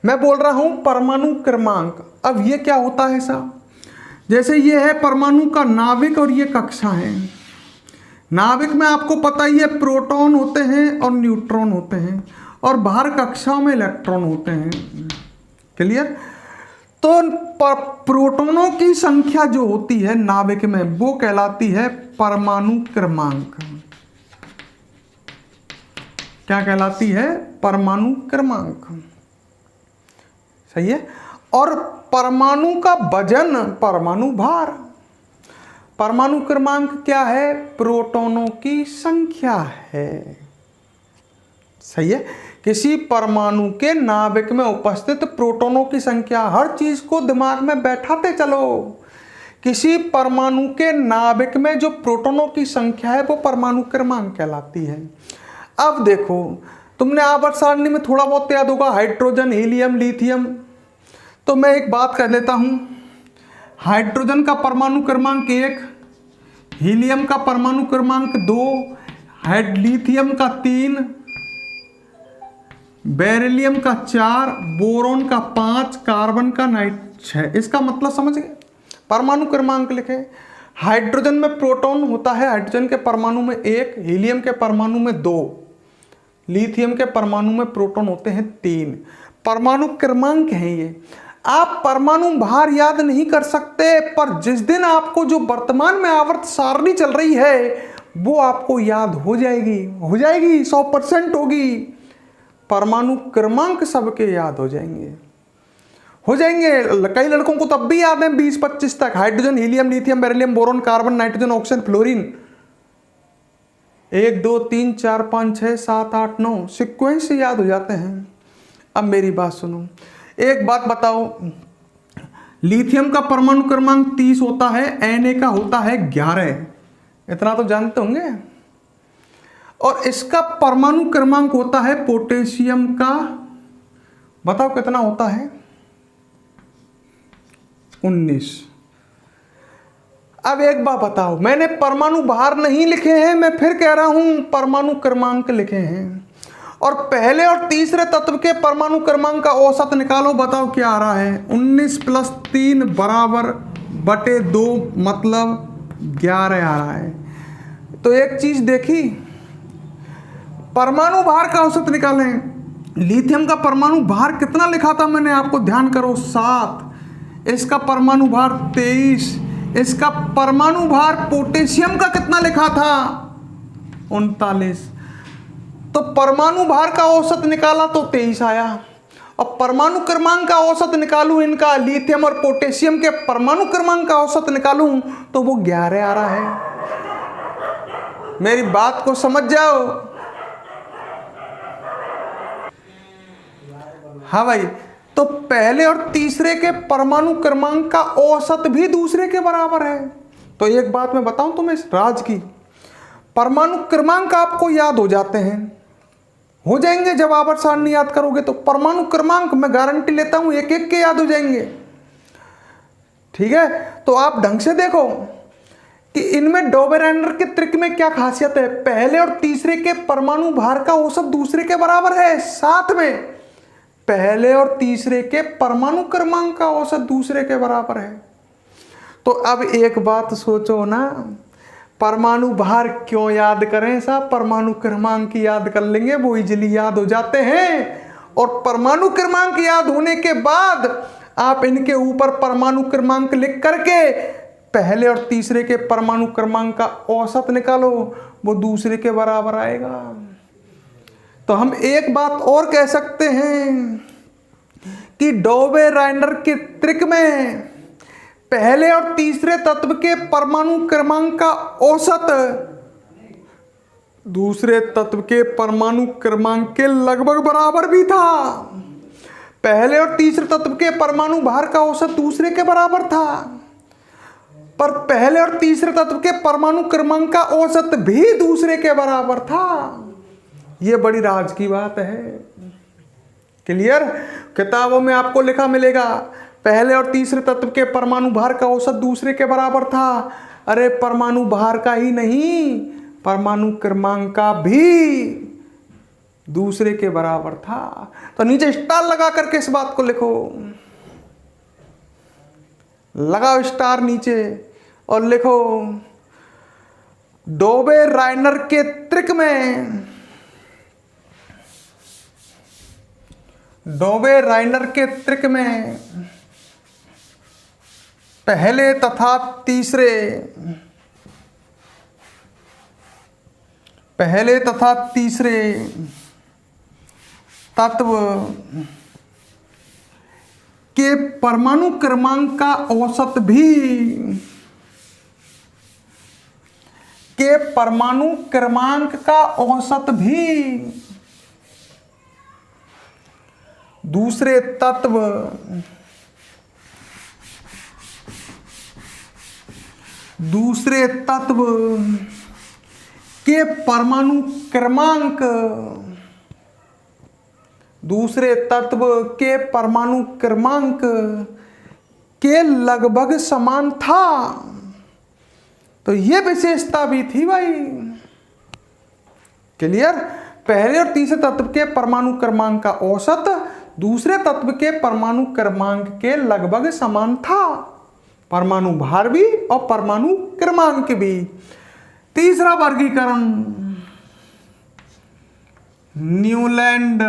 मैं बोल रहा हूं परमाणु क्रमांक। अब ये क्या होता है साहब, जैसे ये है परमाणु का नाभिक और ये कक्षा है। नाभिक में आपको पता ही है प्रोटॉन होते हैं और न्यूट्रॉन होते हैं, और बाहर कक्षाओं में इलेक्ट्रॉन होते हैं। क्लियर? तो प्रोटॉनों की संख्या जो होती है नाभिक में वो कहलाती है परमाणु क्रमांक। क्या कहलाती है? परमाणु क्रमांक। सही है। और परमाणु का वजन परमाणु भार। परमाणु क्रमांक क्या है? प्रोटॉनों की संख्या है। सही है। किसी परमाणु के नाभिक में उपस्थित प्रोटॉनों की संख्या, हर चीज को दिमाग में बैठाते चलो। किसी परमाणु के नाभिक में जो प्रोटॉनों की संख्या है वो परमाणु क्रमांक कहलाती है। अब देखो तुमने आवर्त सारणी में थोड़ा बहुत याद होगा, हाइड्रोजन, हीलियम, लिथियम। तो मैं एक बात कह देता हूं, हाइड्रोजन का परमाणु क्रमांक 1, हीलियम का परमाणु क्रमांक 2, लिथियम का 3, बेरिलियम का 4, बोरोन का 5, कार्बन का 6। इसका मतलब समझ गए। परमाणु क्रमांक लिखे। हाइड्रोजन में प्रोटॉन होता है, हाइड्रोजन के परमाणु में 1, हीलियम के परमाणु में 2, लिथियम के परमाणु में प्रोटॉन होते हैं 3। परमाणु क्रमांक हैं ये। आप परमाणु भार याद नहीं कर सकते, पर जिस दिन आपको जो वर्तमान में आवर्त सारणी चल रही है वो आपको याद हो जाएगी, 100% होगी। परमाणु क्रमांक सबके याद हो जाएंगे। कई लड़कों को तब भी याद है 20-25 तक। Hydrogen, helium, lithium, beryllium, boron, carbon, nitrogen, oxygen, fluorine. 1 2 3 4 5 6 7 8 9 sequence से याद हो जाते हैं। अब मेरी बात सुनो, एक बात बताओ, लिथियम का परमाणु क्रमांक 30 होता है, Na का होता है 11, इतना तो जानते होंगे। और इसका परमाणु क्रमांक होता है पोटेशियम का, बताओ कितना होता है? 19। अब एक बात बताओ, मैंने परमाणु भार नहीं लिखे हैं, मैं फिर कह रहा हूं परमाणु क्रमांक लिखे हैं। और पहले और तीसरे तत्व के परमाणु क्रमांक का औसत निकालो, बताओ क्या आ रहा है? 19 + 3 = 2 मतलब 11 आ रहा है। तो एक चीज देखी, परमाणु भार का औसत निकालें। लिथियम का परमाणु भार कितना लिखा था मैंने, आपको ध्यान करो, 7। इसका परमाणु भार 23। इसका परमाणु भार पोटेशियम का कितना लिखा था? 39। तो परमाणु भार का औसत निकाला तो 23 आया। और परमाणु क्रमांक का औसत निकालूं इनका, लिथियम और पोटेशियम के परमाणु क्रमांक का औसत निकालूं तो वो 11 आ रहा है। मेरी बात को समझ जाओ। हाँ भाई, तो पहले और तीसरे के परमाणु क्रमांक का औसत भी दूसरे के बराबर है। तो एक बात मैं बताऊं तुम्हें इस राज की, परमाणु क्रमांक आपको याद हो जाते हैं, हो जाएंगे जब आवर्त सारणी याद करोगे तो परमाणु क्रमांक मैं गारंटी लेता हूं एक एक के याद हो जाएंगे। ठीक है, तो आप ढंग से देखो कि इनमें डोबेरेनर के त्रिक में क्या खासियत है। पहले और तीसरे के परमाणु भार का औसत दूसरे के बराबर है, साथ में पहले और तीसरे के परमाणु क्रमांक का औसत दूसरे के बराबर है। तो अब एक बात सोचो ना, परमाणु भार क्यों याद करें साहब, परमाणु क्रमांक याद कर लेंगे, वो इजीली याद हो जाते हैं। और परमाणु क्रमांक याद होने के बाद आप इनके ऊपर परमाणु क्रमांक लिख करके पहले और तीसरे के परमाणु क्रमांक का औसत निकालो, वो दूसरे के बराबर आएगा। तो हम एक बात और कह सकते हैं कि डोबेरेनर के त्रिक में पहले और तीसरे तत्व के परमाणु क्रमांक का औसत दूसरे तत्व के परमाणु क्रमांक के लगभग बराबर भी था। पहले और तीसरे तत्व के परमाणु भार का औसत दूसरे के बराबर था, पर पहले और तीसरे तत्व के परमाणु क्रमांक का औसत भी दूसरे के बराबर था। यह बड़ी राज की बात है। क्लियर? किताबों में आपको लिखा मिलेगा पहले और तीसरे तत्व के परमाणु भार का औसत दूसरे के बराबर था। अरे परमाणु भार का ही नहीं, परमाणु क्रमांक का भी दूसरे के बराबर था। तो नीचे स्टार लगा करके इस बात को लिखो, लगाओ स्टार नीचे और लिखो डोबेरेनर के त्रिक में, डोबेरेनर के त्रिक में पहले तथा तीसरे तत्व के परमाणु क्रमांक का औसत भी दूसरे तत्व के परमाणु क्रमांक के लगभग समान था। तो यह विशेषता भी थी भाई। क्लियर? पहले और तीसरे तत्व के परमाणु क्रमांक का औसत दूसरे तत्व के परमाणु क्रमांक के लगभग समान था। परमाणु भार भी और परमाणु क्रमांक भी। तीसरा वर्गीकरण न्यूलैंड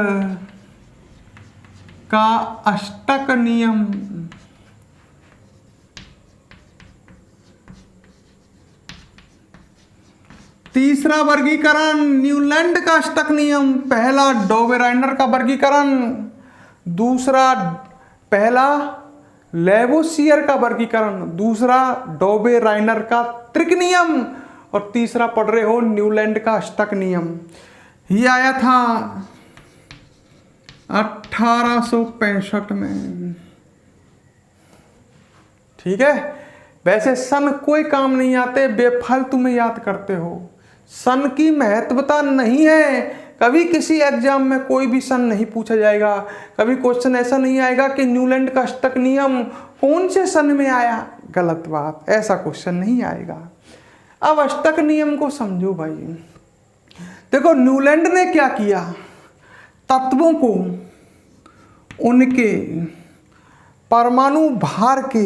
का अष्टक नियम। तीसरा वर्गीकरण न्यूलैंड का अष्टक नियम। पहला डोबेराइनर का वर्गीकरण, दूसरा पहला लेवोसियर का वर्गीकरण, दूसरा डोबेराइनर का त्रिक नियम और तीसरा पढ़ रहे हो न्यूलैंड का अष्टक नियम। ये आया था 1865 में। ठीक है, वैसे सन कोई काम नहीं आते, बेफालतू में याद करते हो। सन की महत्वता नहीं है। कभी किसी एग्जाम में कोई भी सन नहीं पूछा जाएगा। कभी क्वेश्चन ऐसा नहीं आएगा कि न्यूलैंड का अष्टक नियम कौन से सन में आया, गलत बात, ऐसा क्वेश्चन नहीं आएगा। अब अष्टक नियम को समझो भाई। देखो न्यूलैंड ने क्या किया, तत्वों को उनके परमाणु भार के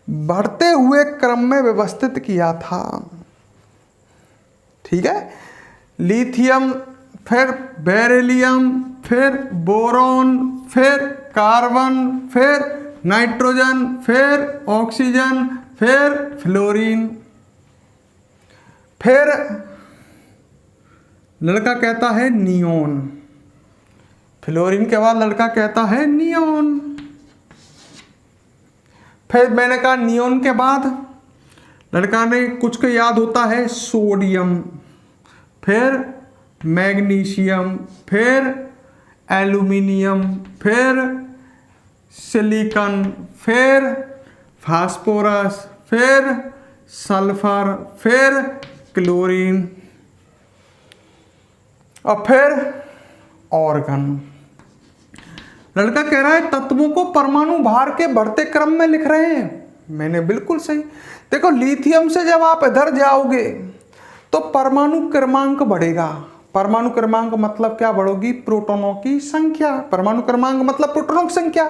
बढ़ते हुए क्रम में व्यवस्थित किया था। ठीक है, लिथियम, फिर बेरिलियम, फिर बोरॉन, फिर कार्बन, फिर नाइट्रोजन, फिर ऑक्सीजन, फिर फ्लोरीन। फिर लड़का कहता है नियोन। फ्लोरीन के बाद लड़का कहता है नियोन। फिर मैंने कहा नियोन के बाद लड़का ने कुछ को याद होता है सोडियम, फिर मैग्नीशियम, फिर एल्यूमिनियम, फिर सिलिकॉन, फिर फास्फोरस, फिर सल्फर, फिर क्लोरीन और फिर ऑर्गन। लड़का कह रहा है तत्वों को परमाणु भार के बढ़ते क्रम में लिख रहे हैं। मैंने बिल्कुल सही। देखो लिथियम से जब आप इधर जाओगे तो परमाणु क्रमांक बढ़ेगा। परमाणु क्रमांक मतलब क्या बढ़ोगी, प्रोटॉनों की संख्या। परमाणु क्रमांक मतलब प्रोटॉनों की संख्या।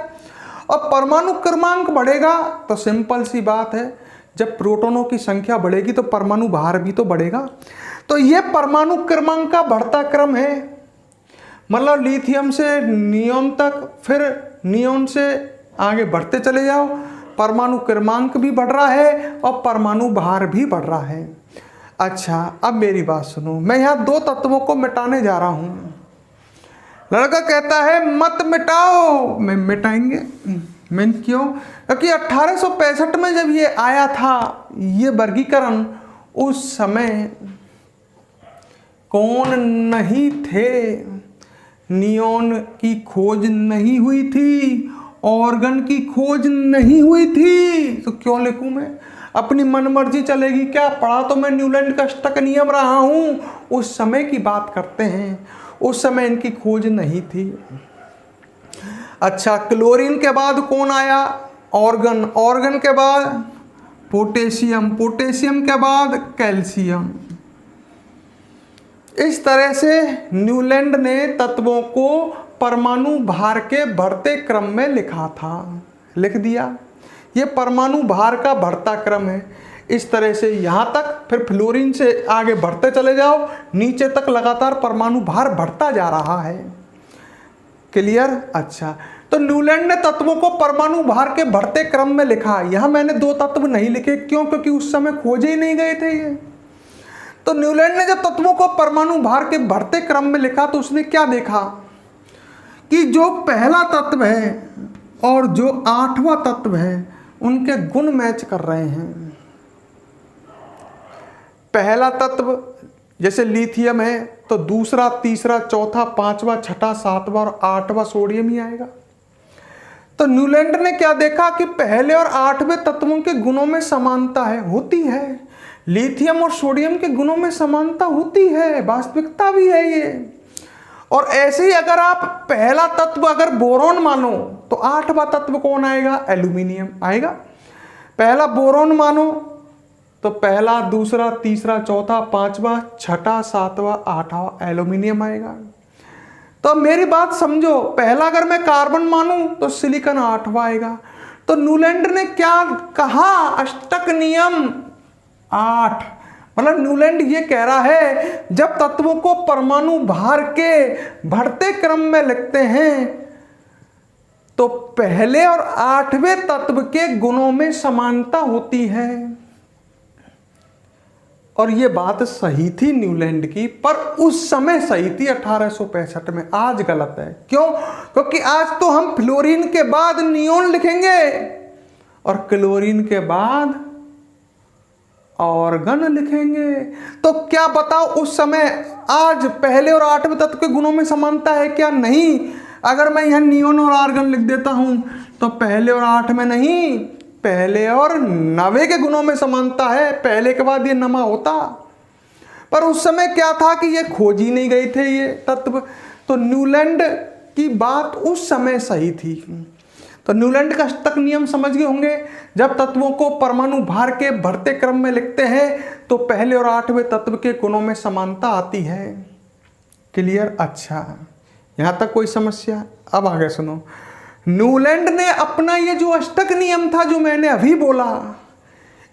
और परमाणु क्रमांक बढ़ेगा तो सिंपल सी बात है, जब प्रोटॉनों की संख्या बढ़ेगी तो परमाणु भार भी तो बढ़ेगा। तो ये परमाणु क्रमांक का बढ़ता क्रम है। मतलब लिथियम से नियोन तक, फिर नियोन से आगे बढ़ते चले जाओ, परमाणु क्रमांक भी बढ़ रहा है और परमाणु भार भी बढ़ रहा है। अच्छा, अब मेरी बात सुनो, मैं यहाँ दो तत्वों को मिटाने जा रहा हूँ। लड़का कहता है मत मिटाओ। मैं मिटाएंगे। मैं क्यों? क्योंकि 1865 में जब ये आया था ये वर्गीकरण, उस समय कौन नहीं थे, नियोन की खोज नहीं हुई थी, ऑर्गन की खोज नहीं हुई थी। तो क्यों लिखूं मैं? अपनी मनमर्जी चलेगी क्या? पढ़ा तो मैं न्यूलैंड का अष्टक नियम रहा हूं। उस समय की बात करते हैं, उस समय इनकी खोज नहीं थी। अच्छा, क्लोरीन के बाद कौन आया? ऑर्गन। ऑर्गन के बाद पोटेशियम। पोटेशियम के बाद कैल्शियम। इस तरह से न्यूलैंड ने तत्वों को परमाणु भार के बढ़ते क्रम में लिखा था। लिख दिया। ये परमाणु भार का बढ़ता क्रम है। इस तरह से यहाँ तक, फिर फ्लोरीन से आगे बढ़ते चले जाओ, नीचे तक लगातार परमाणु भार बढ़ता जा रहा है। क्लियर? अच्छा, तो न्यूलैंड ने तत्वों को परमाणु भार के बढ़ते क्रम में लिखा। यहाँ मैंने दो तत्व नहीं लिखे, क्यों? क्योंकि उस समय खोजे ही नहीं गए थे ये। तो न्यूलैंड ने जब तत्वों को परमाणु भार के बढ़ते क्रम में लिखा तो उसने क्या देखा कि जो पहला तत्व है और जो आठवां तत्व है उनके गुण मैच कर रहे हैं। पहला तत्व जैसे लिथियम है तो दूसरा, तीसरा, चौथा, पांचवा, छठा, सातवां और आठवां सोडियम ही आएगा। तो न्यूलैंड ने क्या देखा कि पहले और आठवें तत्वों के गुणों में समानता है, होती है। लिथियम और सोडियम के गुणों में समानता होती है, वास्तविकता भी है ये। और ऐसे ही अगर आप पहला तत्व अगर बोरॉन मानो तो आठवां तत्व कौन आएगा? एल्यूमिनियम आएगा। पहला बोरॉन मानो तो पहला, दूसरा, तीसरा, चौथा, पांचवा, छठा, सातवां, आठवां एल्यूमिनियम आएगा। तो मेरी बात समझो, पहला अगर मैं कार्बन मानूं तो सिलिकॉन 8वां आएगा। तो न्यूलैंड ने क्या कहा, अष्टक नियम 8। मतलब न्यूलैंड ये कह रहा है जब तत्वों को परमाणु भार के बढ़ते क्रम में लिखते हैं तो पहले और 8वें तत्व के गुणों में समानता होती है। और ये बात सही थी न्यूलैंड की, पर उस समय सही थी 1865 में, आज गलत है। क्यों? क्योंकि आज तो हम फ्लोरीन के बाद नियोन लिखेंगे और क्लोरीन के बाद ऑर्गन लिखेंगे। तो क्या बताओ उस समय आज पहले और 8वें तत्व के गुणों में समानता है क्या? नहीं। अगर मैं यहां नियोन और आर्गन लिख देता हूं तो पहले और 8 में नहीं, पहले और 9 के गुणों में समानता है। पहले के बाद ये 9 होता। पर उस समय क्या था कि ये खोज ही नहीं गए थे ये तत्व। तो न्यूलैंड की बात उस समय सही थी। तो न्यूलैंड का अष्टक नियम समझ गए होंगे, जब तत्वों को परमाणु भार के बढ़ते क्रम में लिखते हैं तो पहले और 8वें तत्व के गुणों में समानता आती है। क्लियर? अच्छा, यहां तक कोई समस्या? अब आगे सुनो। न्यूलैंड ने अपना ये जो अष्टक नियम था जो मैंने अभी बोला,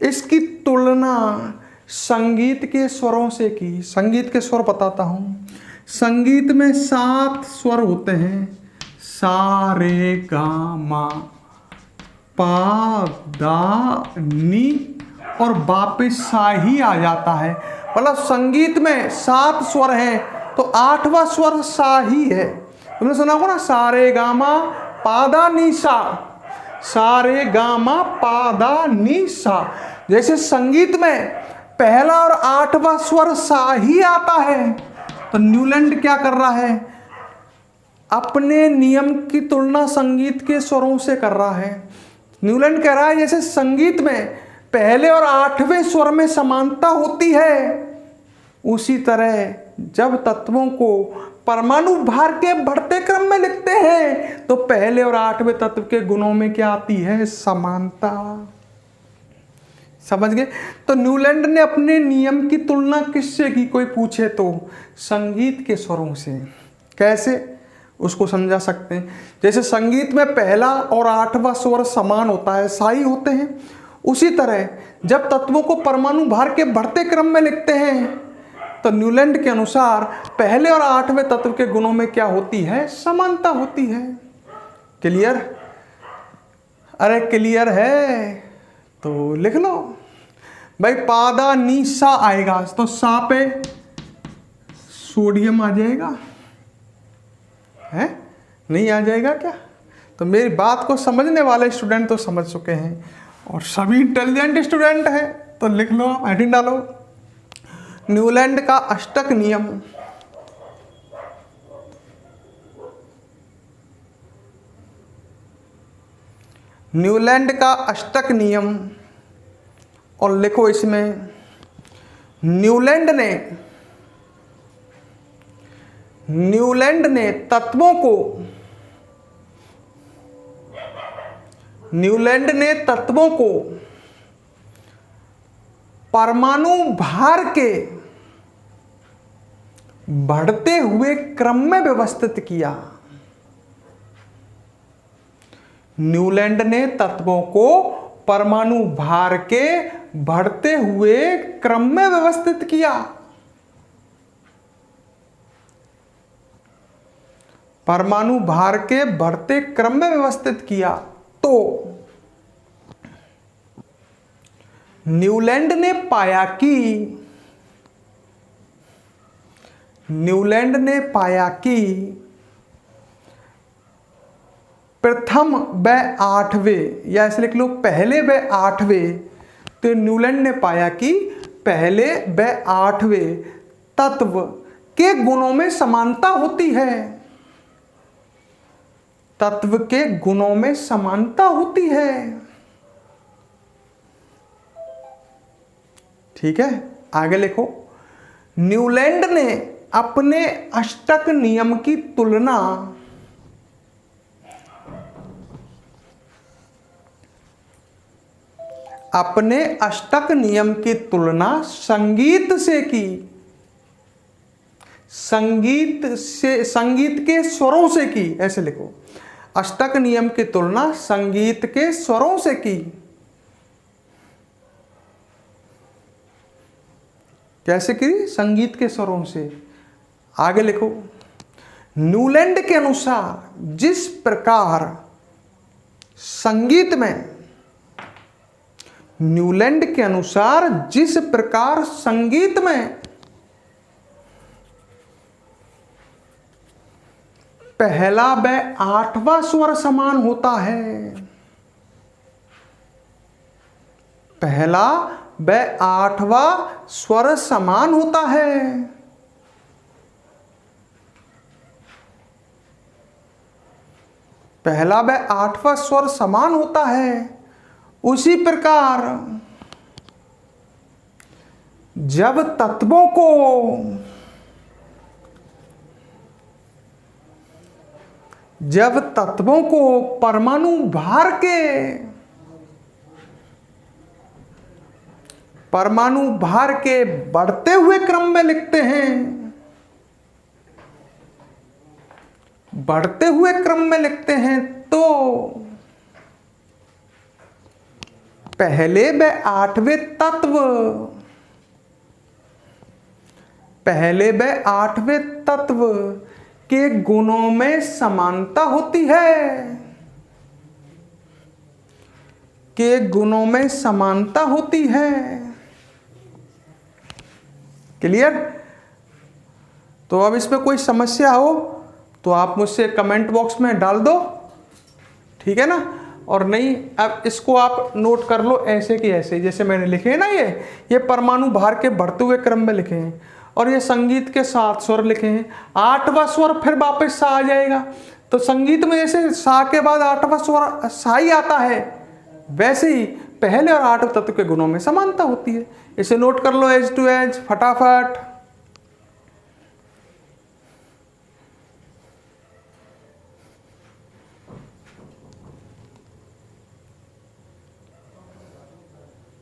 इसकी तुलना संगीत के स्वरों से की। संगीत के स्वर बताता हूं। संगीत में 7 स्वर होते हैं, सा रे गा मा पा दा नी, और वापिस सा ही आ जाता है। मतलब संगीत में 7 स्वर हैं तो 8वां स्वर सा ही है। तुमने सुना होगा ना, सा रे गा मा पादा नी सा, सा रे गा मा पादा नी सा। जैसे संगीत में पहला और 8वां स्वर सा ही आता है, तो न्यूलैंड क्या कर रहा है, अपने नियम की तुलना संगीत के स्वरों से कर रहा है। न्यूलैंड कह रहा है जैसे संगीत में पहले और 8वें स्वर में समानता होती है, उसी तरह जब तत्वों को परमाणु भार के बढ़ते क्रम में लिखते हैं तो पहले और 8वें तत्व के गुणों में क्या आती है, समानता। समझ गए? तो न्यूलैंड ने अपने नियम की तुलना किससे की, कोई पूछे तो संगीत के स्वरों से। कैसे उसको समझा सकते हैं? जैसे संगीत में पहला और 8वां स्वर समान होता है, साई होते हैं, उसी तरह जब तत्वों को परमाणु भार के बढ़ते क्रम में लिखते हैं तो न्यूलैंड के अनुसार पहले और 8वें तत्व के गुणों में क्या होती है, समानता होती है। क्लियर? अरे क्लियर है तो लिख लो भाई। पादा नी सा आएगा तो सा पे सोडियम आ जाएगा, है? नहीं आ जाएगा क्या? तो मेरी बात को समझने वाले स्टूडेंट तो समझ चुके हैं, और सभी इंटेलिजेंट स्टूडेंट हैं तो लिख लो, हेडिंग डालो, न्यूलैंड का अष्टक नियम। न्यूलैंड का अष्टक नियम, और लिखो इसमें न्यूलैंड ने तत्वों को, न्यूलैंड ने तत्वों को परमाणु भार के बढ़ते हुए क्रम में व्यवस्थित किया। न्यूलैंड ने तत्वों को परमाणु भार के बढ़ते हुए क्रम में व्यवस्थित किया। परमाणु भार के बढ़ते क्रम में व्यवस्थित किया। तो न्यूलैंड ने पाया कि प्रथम व 8वें, या ऐसे लिख लो पहले व 8वें, तो न्यूलैंड ने पाया कि पहले व 8वें तत्व के गुणों में समानता होती है। तत्व के गुणों में समानता होती है। ठीक है, आगे लिखो। न्यूलैंड ने अपने अष्टक नियम की तुलना अपने अष्टक नियम की तुलना संगीत से की। संगीत के स्वरों से की, ऐसे लिखो। अष्टक नियम की तुलना संगीत के स्वरों से की। कैसे की? संगीत के स्वरों से। आगे लिखो, न्यूलैंड के अनुसार जिस प्रकार संगीत में, न्यूलैंड के अनुसार जिस प्रकार संगीत में पहला व आठवां स्वर समान होता है, पहला व आठवां स्वर समान होता है, पहला व आठवां स्वर समान होता है, उसी प्रकार जब तत्वों को परमाणु भार के बढ़ते हुए क्रम में लिखते हैं, बढ़ते हुए क्रम में लिखते हैं, तो पहले व आठवें तत्व के गुणों में समानता होती है, के गुणों में समानता होती है। क्लियर? तो अब इसमें कोई समस्या हो तो आप मुझसे कमेंट बॉक्स में डाल दो, ठीक है ना? और नहीं, अब इसको आप नोट कर लो ऐसे कि ऐसे, जैसे मैंने लिखे हैं ना, ये परमाणु भार के बढ़ते हुए क्रम में लिखे हैं, और ये संगीत के 7 स्वर लिखे हैं। 8वां स्वर फिर वापस सा आ जाएगा। तो संगीत में जैसे सा के बाद 8वां स्वर सा ही आता है, वैसे ही पहले और 8वें तत्व के गुणों में समानता होती है। इसे नोट कर लो एज टू एज फटाफट।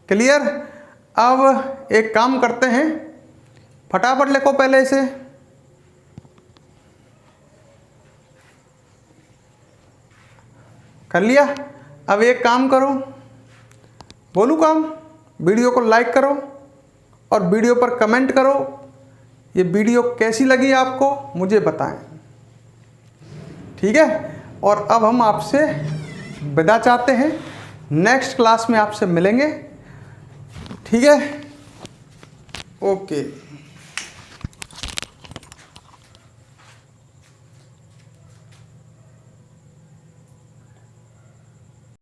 क्लियर? अब एक काम करते हैं, फटाफट लिखो पहले इसे। कर लिया? अब एक काम करो, बोलूं काम, वीडियो को लाइक करो और वीडियो पर कमेंट करो। ये वीडियो कैसी लगी आपको मुझे बताएं, ठीक है? और अब हम आपसे विदा चाहते हैं, नेक्स्ट क्लास में आपसे मिलेंगे, ठीक है? ओके।